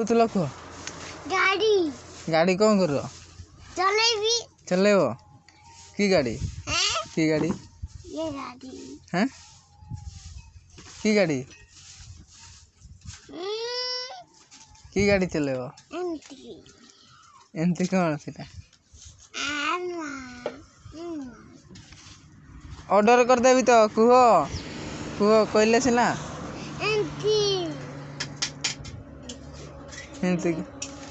कौन कह गाड़ी गाड़ी कौन कर चलेबी चलेबो की गाड़ी हैं की गाड़ी ये गाड़ी हैं की गाड़ी की गाड़ी चलेबो एंट्री एमती कौन सीटा ऑर्डर कर देवी तो कुह कुह कहले सिना एंट्री एमती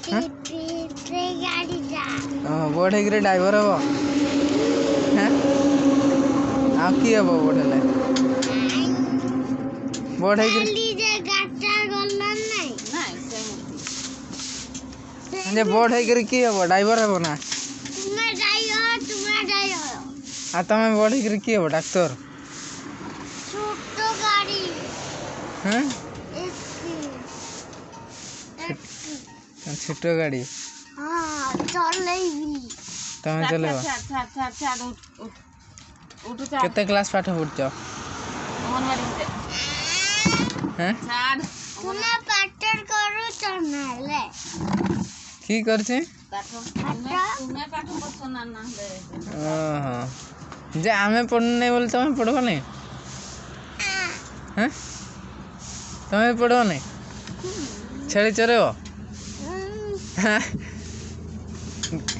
ट्रे गाड़ी जा बढ़े ड्राइवर हम हैं आ कि हम बढ़े बढ़े खाली जे गाटा गलन नहीं जे बढ़े कि हम ड्राइवर हम ना तुम्हें ड्राइवर आ तमें बढ़े कि हम डाक्तर छोटो गाड़ी हैं एक छोट गाड़ी हाँ चलेबी तमें चलेबो केते क्लास पाठ पढ़छ हैं तुम्हें पाटर करू चनाले की करछे जे आमे पढ़ने नहीं बोले तमें पढ़बो नहीं हैं तमें पढ़बो नहीं छेड़ी चरेबो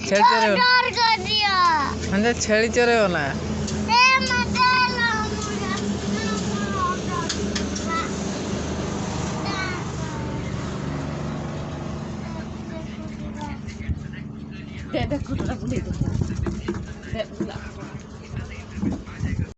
छेड़ी चरेबो डर कर दिया म्हणजे छेड़ी चरेबो ना ए मत लो मुझे कुटरा